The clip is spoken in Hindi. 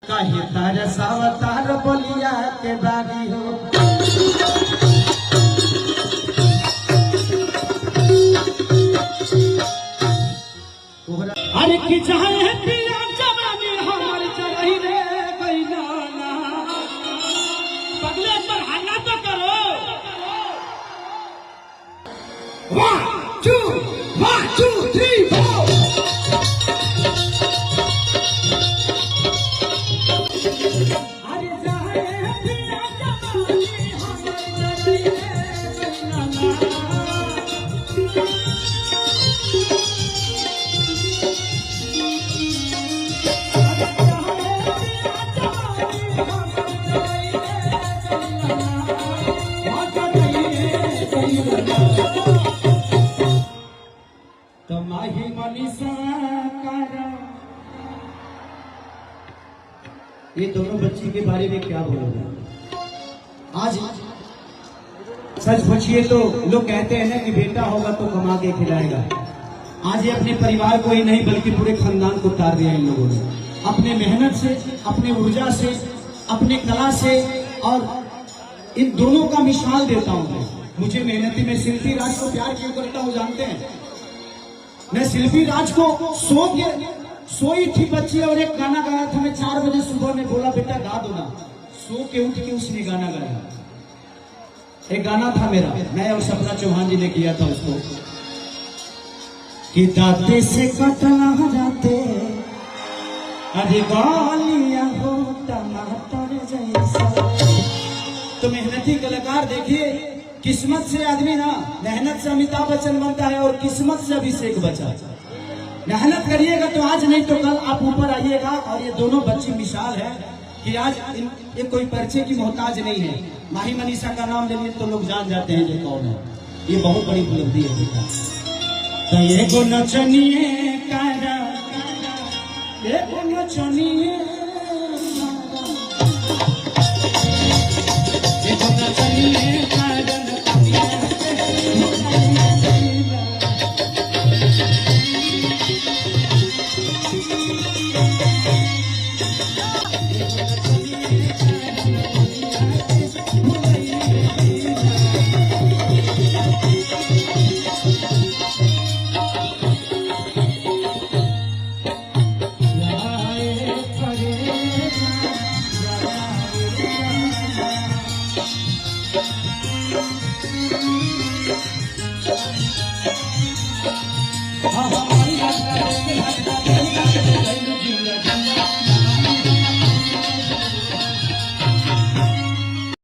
कहे तार सावतार बोलिया के बागी हो अरे की चाहे पिया जवानी हमर चरही रे गइलाना पगले पर हल्ला तो करो 1 2 3 4 अरे चाहे पिया जवानी हमर चरही रे गइलाना ये दोनों बच्ची के बारे में क्या बोलोगे? आज सच पूछिए तो लोग कहते हैं ना कि बेटा होगा तो कमा के खिलाएगा। आज ये अपने परिवार को ही नहीं बल्कि पूरे खानदान को उतार दिया इन लोगों ने, अपने मेहनत से, अपने ऊर्जा से, अपने कला से। और इन दोनों का मिसाल देता हूं मैं। मुझे मेहनती में शिल्पी राज को प्यार क्यों करता हूं जानते हैं? मैं शिल्पी राज को सोई थी बच्ची और एक गाना गाया था। मैं 4 बजे सुबह में बोला बेटा गा दो ना। सो के उठ के उसने गाना गाया। एक गाना था मेरा, मैं और सपना चौहान जी ने किया था उसको कि दाते से कटना जाते अरे गालियां हो टमाटर जैसा। तो मेहनती कलाकार देखिए, किस्मत से आदमी ना, मेहनत से अमिताभ बच्चन बनता है और किस्मत से अभिषेक बच्चन। मेहनत करिएगा तो आज नहीं तो कल आप ऊपर आइएगा। और ये दोनों बच्ची मिसाल है कि आज ये कोई परिचय की मोहताज नहीं है। माही मनीषा का नाम लेने तो लोग जान जाते हैं जो कौन है। ये बहुत बड़ी उपलब्धि है बेटा। तो ये नचनिए कारा, ये नचनिए